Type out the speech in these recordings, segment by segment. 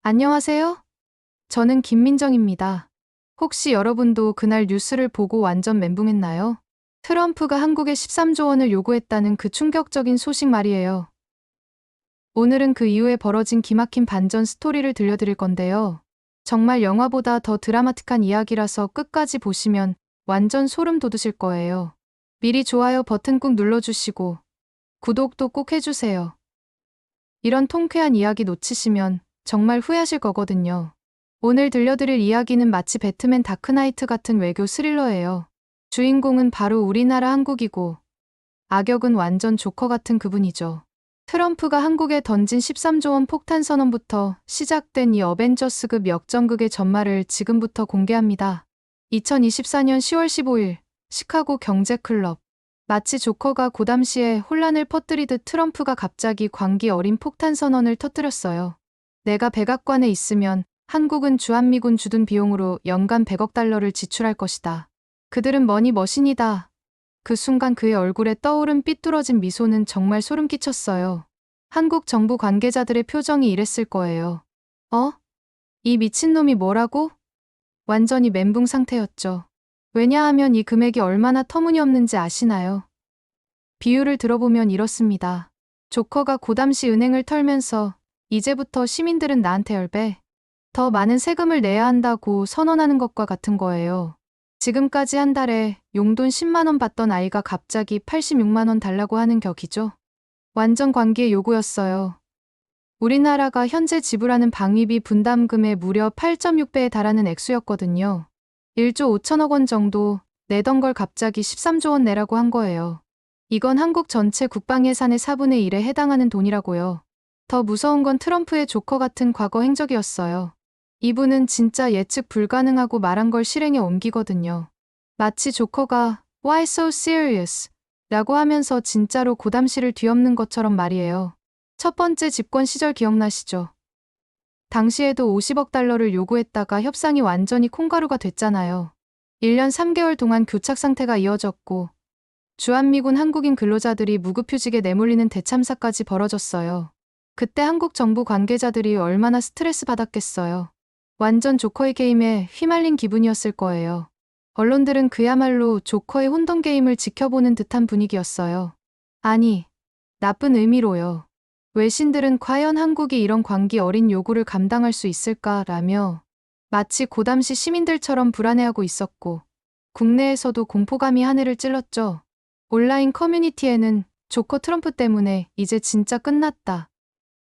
안녕하세요. 저는 김민정입니다. 혹시 여러분도 그날 뉴스를 보고 완전 멘붕했나요? 트럼프가 한국에 13조 원을 요구했다는 그 충격적인 소식 말이에요. 오늘은 그 이후에 벌어진 기막힌 반전 스토리를 들려드릴 건데요. 정말 영화보다 더 드라마틱한 이야기라서 끝까지 보시면 완전 소름 돋으실 거예요. 미리 좋아요 버튼 꾹 눌러주시고 구독도 꼭 해주세요. 이런 통쾌한 이야기 놓치시면 정말 후회하실 거거든요. 오늘 들려드릴 이야기는 마치 배트맨 다크나이트 같은 외교 스릴러예요. 주인공은 바로 우리나라 한국이고 악역은 완전 조커 같은 그분이죠. 트럼프가 한국에 던진 13조 원 폭탄 선언부터 시작된 이 어벤져스급 역전극의 전말을 지금부터 공개합니다. 2024년 10월 15일 시카고 경제클럽. 마치 조커가 고담시에 혼란을 퍼뜨리듯 트럼프가 갑자기 광기 어린 폭탄 선언을 터뜨렸어요. 내가 백악관에 있으면 한국은 주한미군 주둔 비용으로 연간 100억 달러를 지출할 것이다. 그들은 머니 머신이다. 그 순간 그의 얼굴에 떠오른 삐뚤어진 미소는 정말 소름 끼쳤어요. 한국 정부 관계자들의 표정이 이랬을 거예요. 어? 이 미친놈이 뭐라고? 완전히 멘붕 상태였죠. 왜냐하면 이 금액이 얼마나 터무니없는지 아시나요? 비유를 들어보면 이렇습니다. 조커가 고담시 은행을 털면서 이제부터 시민들은 나한테 10배 더 많은 세금을 내야 한다고 선언하는 것과 같은 거예요. 지금까지 한 달에 용돈 10만 원 받던 아이가 갑자기 86만 원 달라고 하는 격이죠. 완전 관기의 요구였어요. 우리나라가 현재 지불하는 방위비 분담금의 무려 8.6배에 달하는 액수였거든요. 1조 5천억 원 정도 내던 걸 갑자기 13조 원 내라고 한 거예요. 이건 한국 전체 국방 예산의 4분의 1에 해당하는 돈이라고요. 더 무서운 건 트럼프의 조커 같은 과거 행적이었어요. 이분은 진짜 예측 불가능하고 말한 걸 실행에 옮기거든요. 마치 조커가 Why so serious? 라고 하면서 진짜로 고담시를 뒤엎는 것처럼 말이에요. 첫 번째 집권 시절 기억나시죠? 당시에도 50억 달러를 요구했다가 협상이 완전히 콩가루가 됐잖아요. 1년 3개월 동안 교착 상태가 이어졌고 주한미군 한국인 근로자들이 무급휴직에 내몰리는 대참사까지 벌어졌어요. 그때 한국 정부 관계자들이 얼마나 스트레스 받았겠어요. 완전 조커의 게임에 휘말린 기분이었을 거예요. 언론들은 그야말로 조커의 혼돈 게임을 지켜보는 듯한 분위기였어요. 아니, 나쁜 의미로요. 외신들은 과연 한국이 이런 광기 어린 요구를 감당할 수 있을까라며 마치 고담시 시민들처럼 불안해하고 있었고 국내에서도 공포감이 하늘을 찔렀죠. 온라인 커뮤니티에는 조커 트럼프 때문에 이제 진짜 끝났다.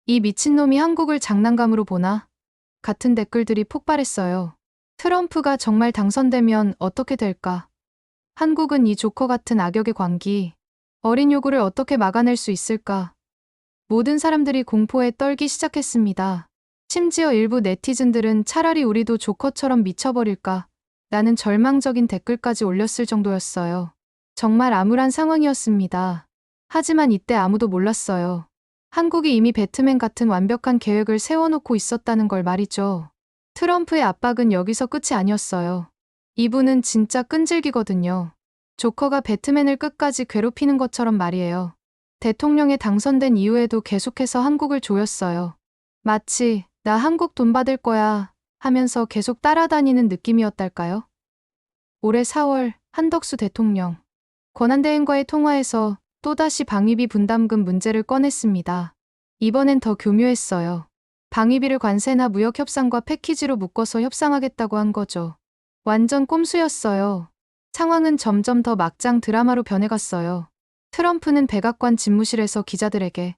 이 미친놈이 한국을 장난감으로 보나? 같은 댓글들이 폭발했어요. 트럼프가 정말 당선되면 어떻게 될까? 한국은 이 조커 같은 악역의 광기, 어린 요구를 어떻게 막아낼 수 있을까? 모든 사람들이 공포에 떨기 시작했습니다. 심지어 일부 네티즌들은 차라리 우리도 조커처럼 미쳐버릴까? 라는 절망적인 댓글까지 올렸을 정도였어요. 정말 암울한 상황이었습니다. 하지만 이때 아무도 몰랐어요. 한국이 이미 배트맨 같은 완벽한 계획을 세워놓고 있었다는 걸 말이죠. 트럼프의 압박은 여기서 끝이 아니었어요. 이분은 진짜 끈질기거든요. 조커가 배트맨을 끝까지 괴롭히는 것처럼 말이에요. 대통령에 당선된 이후에도 계속해서 한국을 조였어요. 마치 나 한국 돈 받을 거야 하면서 계속 따라다니는 느낌이었달까요? 올해 4월 한덕수 대통령 권한대행과의 통화에서 또다시 방위비 분담금 문제를 꺼냈습니다. 이번엔 더 교묘했어요. 방위비를 관세나 무역 협상과 패키지로 묶어서 협상하겠다고 한 거죠. 완전 꼼수였어요. 상황은 점점 더 막장 드라마로 변해갔어요. 트럼프는 백악관 집무실에서 기자들에게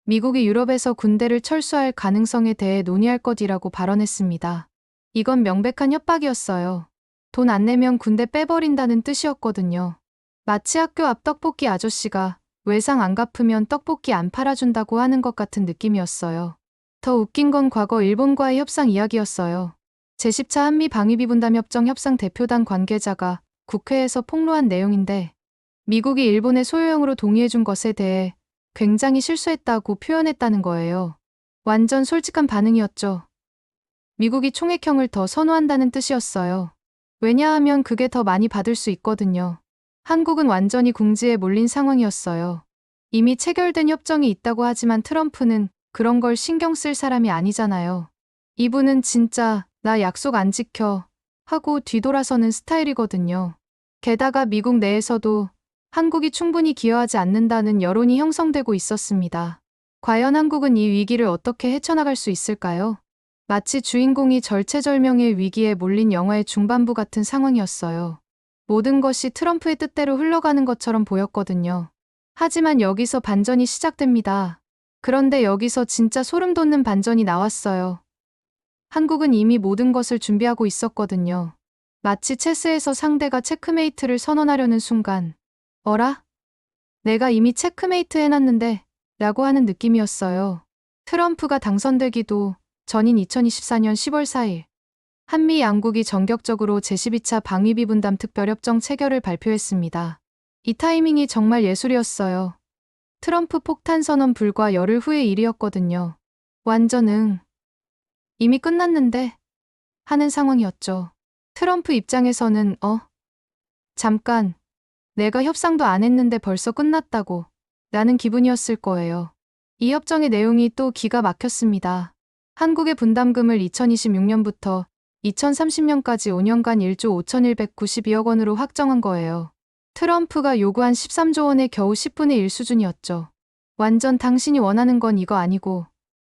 미국이 유럽에서 군대를 철수할 가능성에 대해 논의할 것이라고 발언했습니다. 이건 명백한 협박이었어요. 돈 안 내면 군대 빼버린다는 뜻이었거든요. 마치 학교 앞 떡볶이 아저씨가 외상 안 갚으면 떡볶이 안 팔아준다고 하는 것 같은 느낌이었어요. 더 웃긴 건 과거 일본과의 협상 이야기였어요. 제10차 한미 방위비 분담 협정 협상 대표단 관계자가 국회에서 폭로한 내용인데 미국이 일본의 소유형으로 동의해준 것에 대해 굉장히 실수했다고 표현했다는 거예요. 완전 솔직한 반응이었죠. 미국이 총액형을 더 선호한다는 뜻이었어요. 왜냐하면 그게 더 많이 받을 수 있거든요. 한국은 완전히 궁지에 몰린 상황이었어요. 이미 체결된 협정이 있다고 하지만 트럼프는 그런 걸 신경 쓸 사람이 아니잖아요. 이분은 진짜 나 약속 안 지켜 하고 뒤돌아서는 스타일이거든요. 게다가 미국 내에서도 한국이 충분히 기여하지 않는다는 여론이 형성되고 있었습니다. 과연 한국은 이 위기를 어떻게 헤쳐나갈 수 있을까요? 마치 주인공이 절체절명의 위기에 몰린 영화의 중반부 같은 상황이었어요. 모든 것이 트럼프의 뜻대로 흘러가는 것처럼 보였거든요. 하지만 여기서 반전이 시작됩니다. 그런데 여기서 진짜 소름 돋는 반전이 나왔어요. 한국은 이미 모든 것을 준비하고 있었거든요. 마치 체스에서 상대가 체크메이트를 선언하려는 순간, 어라? 내가 이미 체크메이트 해놨는데 라고 하는 느낌이었어요. 트럼프가 당선되기도 전인 2024년 10월 4일, 한미 양국이 전격적으로 제12차 방위비 분담 특별협정 체결을 발표했습니다. 이 타이밍이 정말 예술이었어요. 트럼프 폭탄 선언 불과 열흘 후의 일이었거든요. 완전 이미 끝났는데 하는 상황이었죠. 트럼프 입장에서는 잠깐 내가 협상도 안 했는데 벌써 끝났다고 라는 기분이었을 거예요. 이 협정의 내용이 또 기가 막혔습니다. 한국의 분담금을 2026년부터 2030년까지 5년간 1조 5,192억 원으로 확정한 거예요. 트럼프가 요구한 13조 원의 겨우 10분의 1 수준이었죠. 완전 당신이 원하는 건 이거 아니고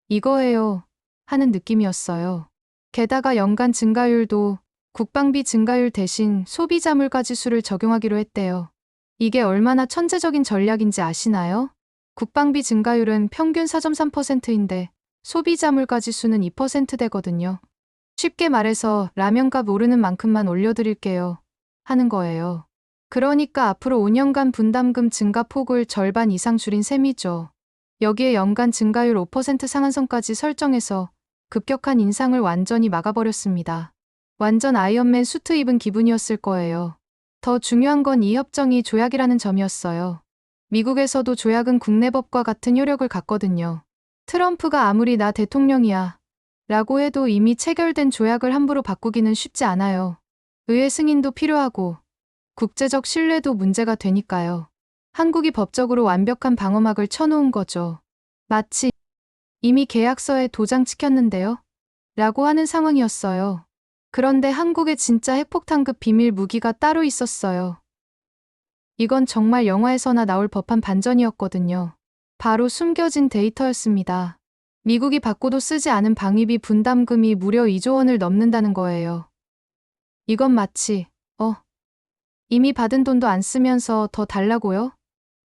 이거예요 하는 느낌이었어요. 게다가 연간 증가율도 국방비 증가율 대신 소비자 물가 지수를 적용하기로 했대요. 이게 얼마나 천재적인 전략인지 아시나요? 국방비 증가율은 평균 4.3%인데 소비자 물가 지수는 2%대거든요. 쉽게 말해서 라면값 오르는 만큼만 올려드릴게요 하는 거예요. 그러니까 앞으로 5년간 분담금 증가 폭을 절반 이상 줄인 셈이죠. 여기에 연간 증가율 5% 상한선까지 설정해서 급격한 인상을 완전히 막아버렸습니다. 완전 아이언맨 수트 입은 기분이었을 거예요. 더 중요한 건 이 협정이 조약이라는 점이었어요. 미국에서도 조약은 국내 법과 같은 효력을 갖거든요. 트럼프가 아무리 나 대통령이야 라고 해도 이미 체결된 조약을 함부로 바꾸기는 쉽지 않아요. 의회 승인도 필요하고 국제적 신뢰도 문제가 되니까요. 한국이 법적으로 완벽한 방어막을 쳐놓은 거죠. 마치 이미 계약서에 도장 찍혔는데요? 라고 하는 상황이었어요. 그런데 한국에 진짜 핵폭탄급 비밀 무기가 따로 있었어요. 이건 정말 영화에서나 나올 법한 반전이었거든요. 바로 숨겨진 데이터였습니다. 미국이 받고도 쓰지 않은 방위비 분담금이 무려 2조 원을 넘는다는 거예요. 이건 마치 이미 받은 돈도 안 쓰면서 더 달라고요?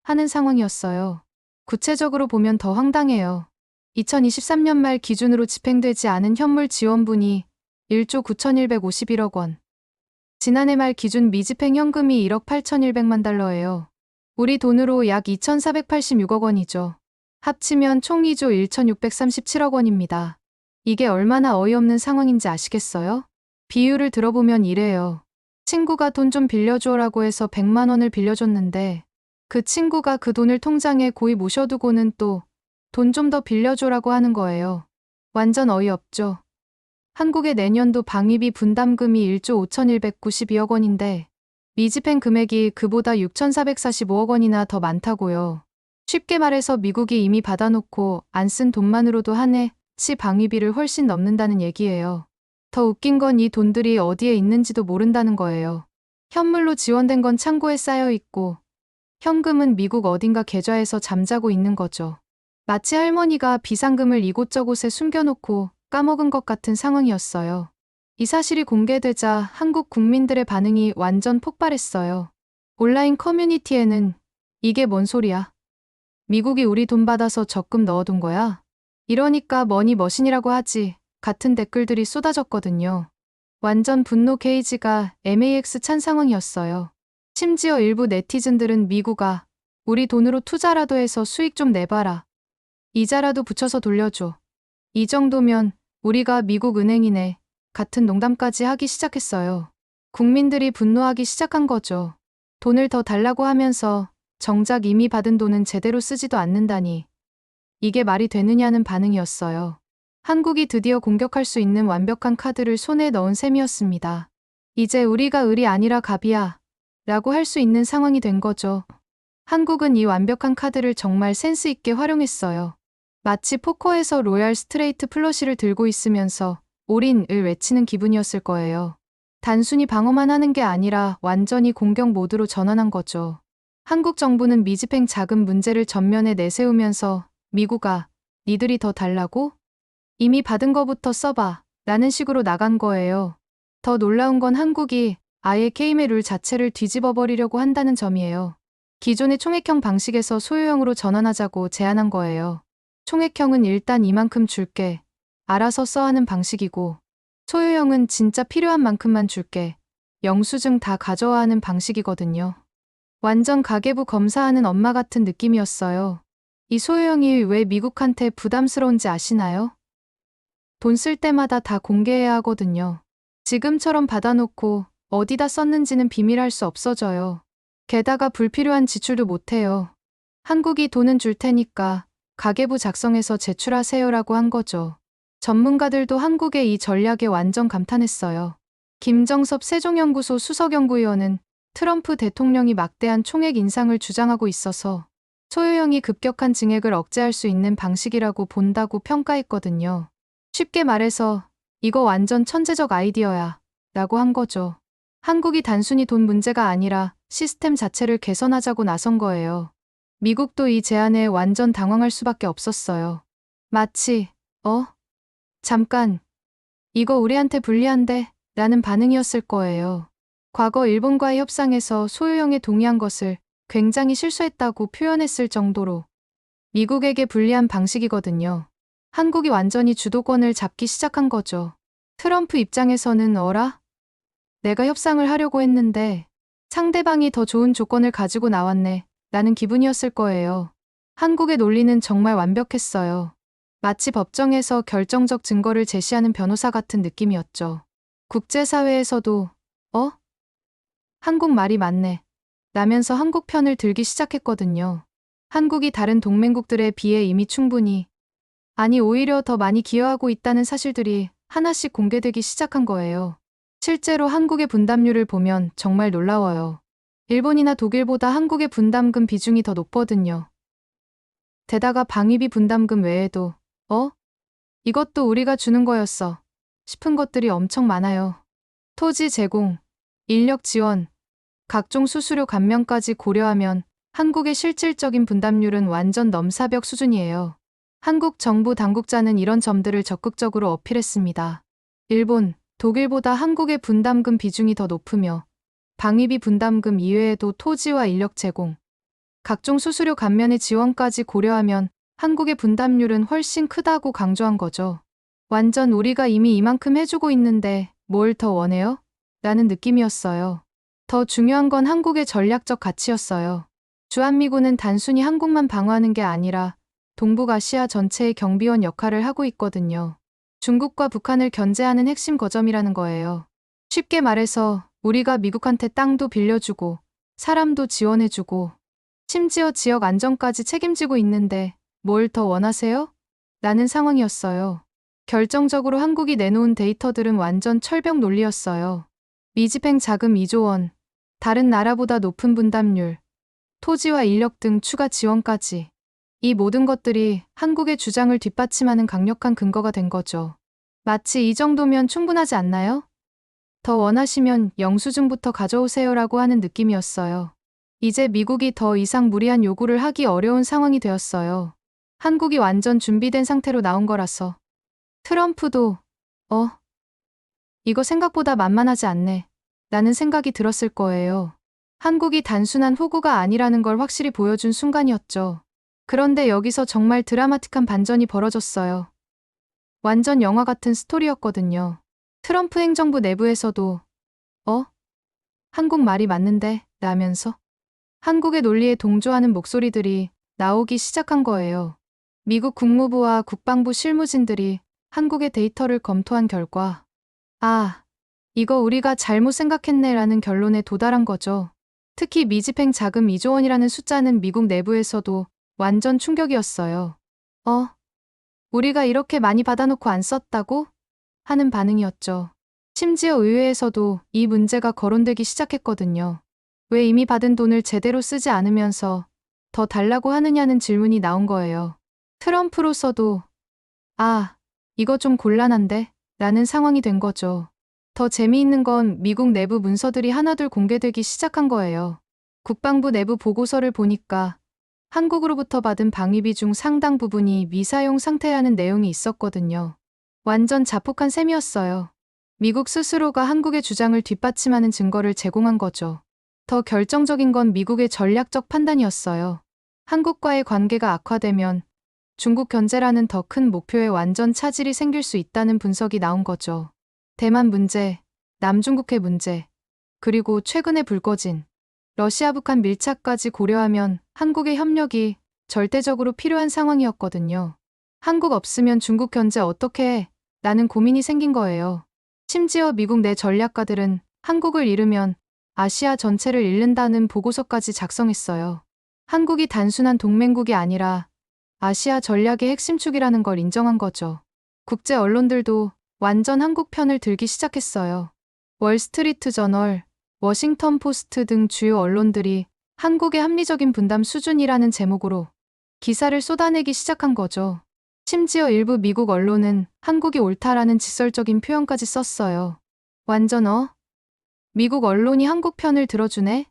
하는 상황이었어요. 구체적으로 보면 더 황당해요. 2023년 말 기준으로 집행되지 않은 현물 지원분이 1조 9,151억 원. 지난해 말 기준 미집행 현금이 1억 8,100만 달러예요. 우리 돈으로 약 2,486억 원이죠. 합치면 총 2조 1,637억 원입니다. 이게 얼마나 어이없는 상황인지 아시겠어요? 비유를 들어보면 이래요. 친구가 돈 좀 빌려줘라고 해서 100만 원을 빌려줬는데 그 친구가 그 돈을 통장에 고이 모셔두고는 또 돈 좀 더 빌려줘라고 하는 거예요. 완전 어이없죠. 한국의 내년도 방위비 분담금이 1조 5,192억 원인데 미집행 금액이 그보다 6,445억 원이나 더 많다고요. 쉽게 말해서 미국이 이미 받아놓고 안 쓴 돈만으로도 한 해치 방위비를 훨씬 넘는다는 얘기예요. 더 웃긴 건 이 돈들이 어디에 있는지도 모른다는 거예요. 현물로 지원된 건 창고에 쌓여 있고 현금은 미국 어딘가 계좌에서 잠자고 있는 거죠. 마치 할머니가 비상금을 이곳저곳에 숨겨놓고 까먹은 것 같은 상황이었어요. 이 사실이 공개되자 한국 국민들의 반응이 완전 폭발했어요. 온라인 커뮤니티에는 이게 뭔 소리야? 미국이 우리 돈 받아서 적금 넣어둔 거야? 이러니까 머니 머신이라고 하지 같은 댓글들이 쏟아졌거든요. 완전 분노 게이지가 MAX 찬 상황이었어요. 심지어 일부 네티즌들은 미국아, 우리 돈으로 투자라도 해서 수익 좀 내봐라. 이자라도 붙여서 돌려줘. 이 정도면 우리가 미국 은행이네. 같은 농담까지 하기 시작했어요. 국민들이 분노하기 시작한 거죠. 돈을 더 달라고 하면서 정작 이미 받은 돈은 제대로 쓰지도 않는다니. 이게 말이 되느냐는 반응이었어요. 한국이 드디어 공격할 수 있는 완벽한 카드를 손에 넣은 셈이었습니다. 이제 우리가 을이 아니라 갑이야 라고 할 수 있는 상황이 된 거죠. 한국은 이 완벽한 카드를 정말 센스 있게 활용했어요. 마치 포커에서 로얄 스트레이트 플러시를 들고 있으면서 올인을 외치는 기분이었을 거예요. 단순히 방어만 하는 게 아니라 완전히 공격 모드로 전환한 거죠. 한국 정부는 미집행 자금 문제를 전면에 내세우면서 미국아, 니들이 더 달라고? 이미 받은 거부터 써봐. 라는 식으로 나간 거예요. 더 놀라운 건 한국이 아예 게임의 룰 자체를 뒤집어 버리려고 한다는 점이에요. 기존의 총액형 방식에서 소유형으로 전환하자고 제안한 거예요. 총액형은 일단 이만큼 줄게. 알아서 써 하는 방식이고, 소유형은 진짜 필요한 만큼만 줄게. 영수증 다 가져와 하는 방식이거든요. 완전 가계부 검사하는 엄마 같은 느낌이었어요. 이 소유형이 왜 미국한테 부담스러운지 아시나요? 돈 쓸 때마다 다 공개해야 하거든요. 지금처럼 받아놓고 어디다 썼는지는 비밀할 수 없어져요. 게다가 불필요한 지출도 못해요. 한국이 돈은 줄 테니까 가계부 작성해서 제출하세요라고 한 거죠. 전문가들도 한국의 이 전략에 완전 감탄했어요. 김정섭 세종연구소 수석연구위원은 트럼프 대통령이 막대한 총액 인상을 주장하고 있어서 소유형이 급격한 증액을 억제할 수 있는 방식이라고 본다고 평가했거든요. 쉽게 말해서 이거 완전 천재적 아이디어야 라고 한 거죠. 한국이 단순히 돈 문제가 아니라 시스템 자체를 개선하자고 나선 거예요. 미국도 이 제안에 완전 당황할 수밖에 없었어요. 마치 잠깐, 이거 우리한테 불리한데? 라는 반응이었을 거예요. 과거 일본과의 협상에서 소유형에 동의한 것을 굉장히 실수했다고 표현했을 정도로 미국에게 불리한 방식이거든요. 한국이 완전히 주도권을 잡기 시작한 거죠. 트럼프 입장에서는 어라? 내가 협상을 하려고 했는데 상대방이 더 좋은 조건을 가지고 나왔네. 라는 기분이었을 거예요. 한국의 논리는 정말 완벽했어요. 마치 법정에서 결정적 증거를 제시하는 변호사 같은 느낌이었죠. 국제사회에서도 한국 말이 맞네. 라면서 한국 편을 들기 시작했거든요. 한국이 다른 동맹국들에 비해 이미 충분히, 아니 오히려 더 많이 기여하고 있다는 사실들이 하나씩 공개되기 시작한 거예요. 실제로 한국의 분담률을 보면 정말 놀라워요. 일본이나 독일보다 한국의 분담금 비중이 더 높거든요. 게다가 방위비 분담금 외에도 이것도 우리가 주는 거였어 싶은 것들이 엄청 많아요. 토지 제공, 인력 지원, 각종 수수료 감면까지 고려하면 한국의 실질적인 분담률은 완전 넘사벽 수준이에요. 한국 정부 당국자는 이런 점들을 적극적으로 어필했습니다. 일본, 독일보다 한국의 분담금 비중이 더 높으며 방위비 분담금 이외에도 토지와 인력 제공, 각종 수수료 감면의 지원까지 고려하면 한국의 분담률은 훨씬 크다고 강조한 거죠. 완전 우리가 이미 이만큼 해주고 있는데 뭘 더 원해요? 라는 느낌이었어요. 더 중요한 건 한국의 전략적 가치였어요. 주한미군은 단순히 한국만 방어하는 게 아니라 동북아시아 전체의 경비원 역할을 하고 있거든요. 중국과 북한을 견제하는 핵심 거점이라는 거예요. 쉽게 말해서 우리가 미국한테 땅도 빌려주고 사람도 지원해주고 심지어 지역 안정까지 책임지고 있는데 뭘 더 원하세요? 라는 상황이었어요. 결정적으로 한국이 내놓은 데이터들은 완전 철벽 논리였어요. 미집행 자금 2조 원, 다른 나라보다 높은 분담률, 토지와 인력 등 추가 지원까지. 이 모든 것들이 한국의 주장을 뒷받침하는 강력한 근거가 된 거죠. 마치 이 정도면 충분하지 않나요? 더 원하시면 영수증부터 가져오세요라고 하는 느낌이었어요. 이제 미국이 더 이상 무리한 요구를 하기 어려운 상황이 되었어요. 한국이 완전 준비된 상태로 나온 거라서. 트럼프도 이거 생각보다 만만하지 않네. 라는 생각이 들었을 거예요. 한국이 단순한 호구가 아니라는 걸 확실히 보여준 순간이었죠. 그런데 여기서 정말 드라마틱한 반전이 벌어졌어요. 완전 영화 같은 스토리였거든요. 트럼프 행정부 내부에서도 한국 말이 맞는데? 라면서 한국의 논리에 동조하는 목소리들이 나오기 시작한 거예요. 미국 국무부와 국방부 실무진들이 한국의 데이터를 검토한 결과 이거 우리가 잘못 생각했네 라는 결론에 도달한 거죠. 특히 미집행 자금 2조 원이라는 숫자는 미국 내부에서도 완전 충격이었어요. 우리가 이렇게 많이 받아놓고 안 썼다고? 하는 반응이었죠. 심지어 의회에서도 이 문제가 거론되기 시작했거든요. 왜 이미 받은 돈을 제대로 쓰지 않으면서 더 달라고 하느냐는 질문이 나온 거예요. 트럼프로서도 이거 좀 곤란한데? 라는 상황이 된 거죠. 더 재미있는 건 미국 내부 문서들이 하나둘 공개되기 시작한 거예요. 국방부 내부 보고서를 보니까 한국으로부터 받은 방위비 중 상당 부분이 미사용 상태라는 내용이 있었거든요. 완전 자폭한 셈이었어요. 미국 스스로가 한국의 주장을 뒷받침하는 증거를 제공한 거죠. 더 결정적인 건 미국의 전략적 판단이었어요. 한국과의 관계가 악화되면 중국 견제라는 더 큰 목표에 완전 차질이 생길 수 있다는 분석이 나온 거죠. 대만 문제, 남중국해 문제, 그리고 최근에 불거진 러시아 북한 밀착까지 고려하면 한국의 협력이 절대적으로 필요한 상황이었거든요. 한국 없으면 중국 견제 어떻게 해? 라는 고민이 생긴 거예요. 심지어 미국 내 전략가들은 한국을 잃으면 아시아 전체를 잃는다는 보고서까지 작성했어요. 한국이 단순한 동맹국이 아니라 아시아 전략의 핵심축이라는 걸 인정한 거죠. 국제 언론들도 완전 한국 편을 들기 시작했어요. 월스트리트 저널, 워싱턴 포스트 등 주요 언론들이 한국의 합리적인 분담 수준이라는 제목으로 기사를 쏟아내기 시작한 거죠. 심지어 일부 미국 언론은 한국이 옳다라는 직설적인 표현까지 썼어요. 완전 미국 언론이 한국 편을 들어주네?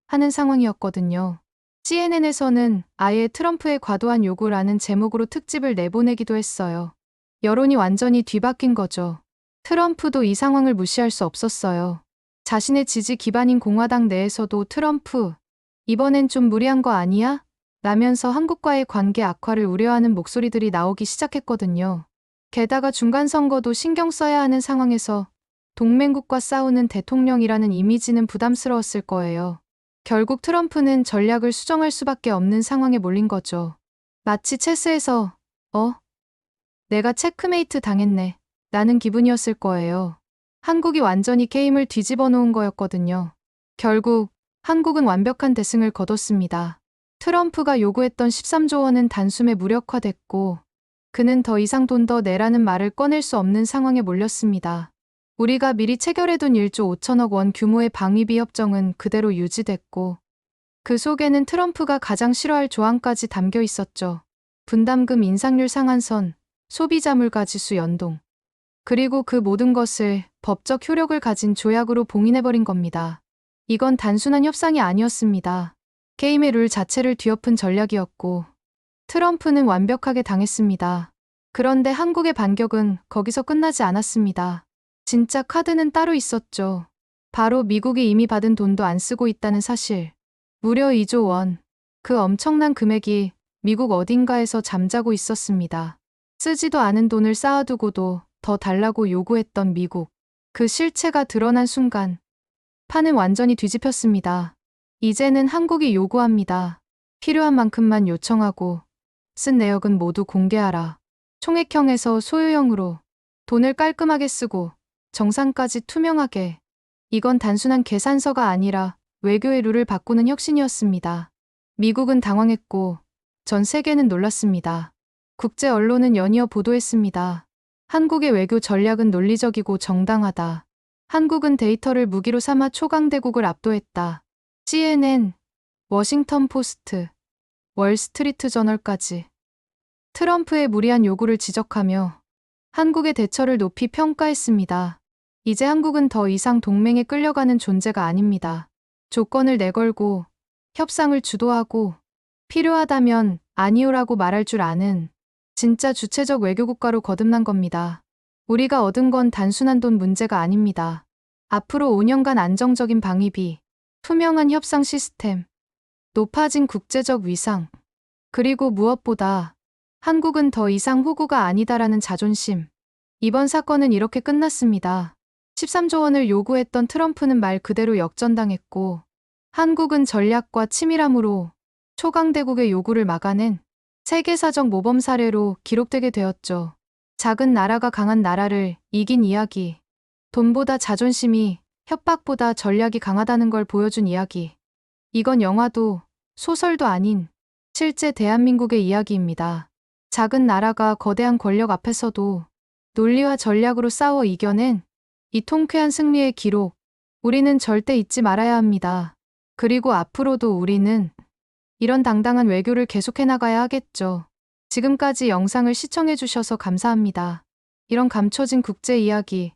하는 상황이었거든요. CNN에서는 아예 트럼프의 과도한 요구라는 제목으로 특집을 내보내기도 했어요. 여론이 완전히 뒤바뀐 거죠. 트럼프도 이 상황을 무시할 수 없었어요. 자신의 지지 기반인 공화당 내에서도 트럼프, 이번엔 좀 무리한 거 아니야? 라면서 한국과의 관계 악화를 우려하는 목소리들이 나오기 시작했거든요. 게다가 중간선거도 신경 써야 하는 상황에서 동맹국과 싸우는 대통령이라는 이미지는 부담스러웠을 거예요. 결국 트럼프는 전략을 수정할 수밖에 없는 상황에 몰린 거죠. 마치 체스에서 내가 체크메이트 당했네 라는 기분이었을 거예요. 한국이 완전히 게임을 뒤집어 놓은 거였거든요. 결국 한국은 완벽한 대승을 거뒀습니다. 트럼프가 요구했던 13조 원은 단숨에 무력화됐고 그는 더 이상 돈 더 내라는 말을 꺼낼 수 없는 상황에 몰렸습니다. 우리가 미리 체결해둔 1조 5천억 원 규모의 방위비 협정은 그대로 유지됐고 그 속에는 트럼프가 가장 싫어할 조항까지 담겨 있었죠. 분담금 인상률 상한선, 소비자 물가 지수 연동. 그리고 그 모든 것을 법적 효력을 가진 조약으로 봉인해버린 겁니다. 이건 단순한 협상이 아니었습니다. 게임의 룰 자체를 뒤엎은 전략이었고 트럼프는 완벽하게 당했습니다. 그런데 한국의 반격은 거기서 끝나지 않았습니다. 진짜 카드는 따로 있었죠. 바로 미국이 이미 받은 돈도 안 쓰고 있다는 사실. 무려 2조 원. 그 엄청난 금액이 미국 어딘가에서 잠자고 있었습니다. 쓰지도 않은 돈을 쌓아두고도 더 달라고 요구했던 미국. 그 실체가 드러난 순간 판은 완전히 뒤집혔습니다. 이제는 한국이 요구합니다. 필요한 만큼만 요청하고 쓴 내역은 모두 공개하라. 총액형에서 소유형으로 돈을 깔끔하게 쓰고 정산까지 투명하게. 이건 단순한 계산서가 아니라 외교의 룰을 바꾸는 혁신이었습니다. 미국은 당황했고 전 세계는 놀랐습니다. 국제 언론은 연이어 보도했습니다. 한국의 외교 전략은 논리적이고 정당하다. 한국은 데이터를 무기로 삼아 초강대국을 압도했다. CNN, 워싱턴 포스트, 월스트리트 저널까지 트럼프의 무리한 요구를 지적하며 한국의 대처를 높이 평가했습니다. 이제 한국은 더 이상 동맹에 끌려가는 존재가 아닙니다. 조건을 내걸고 협상을 주도하고 필요하다면 아니오라고 말할 줄 아는 진짜 주체적 외교국가로 거듭난 겁니다. 우리가 얻은 건 단순한 돈 문제가 아닙니다. 앞으로 5년간 안정적인 방위비, 투명한 협상 시스템, 높아진 국제적 위상, 그리고 무엇보다 한국은 더 이상 호구가 아니다라는 자존심. 이번 사건은 이렇게 끝났습니다. 13조 원을 요구했던 트럼프는 말 그대로 역전당했고 한국은 전략과 치밀함으로 초강대국의 요구를 막아낸 세계사적 모범 사례로 기록되게 되었죠. 작은 나라가 강한 나라를 이긴 이야기. 돈보다 자존심이, 협박보다 전략이 강하다는 걸 보여준 이야기. 이건 영화도 소설도 아닌 실제 대한민국의 이야기입니다. 작은 나라가 거대한 권력 앞에서도 논리와 전략으로 싸워 이겨낸 이 통쾌한 승리의 기록. 우리는 절대 잊지 말아야 합니다. 그리고 앞으로도 우리는 이런 당당한 외교를 계속해 나가야 하겠죠. 지금까지 영상을 시청해 주셔서 감사합니다. 이런 감춰진 국제 이야기,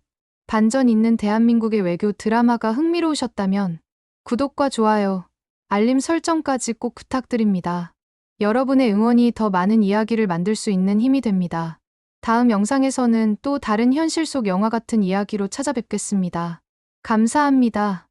반전 있는 대한민국의 외교 드라마가 흥미로우셨다면 구독과 좋아요, 알림 설정까지 꼭 부탁드립니다. 여러분의 응원이 더 많은 이야기를 만들 수 있는 힘이 됩니다. 다음 영상에서는 또 다른 현실 속 영화 같은 이야기로 찾아뵙겠습니다. 감사합니다.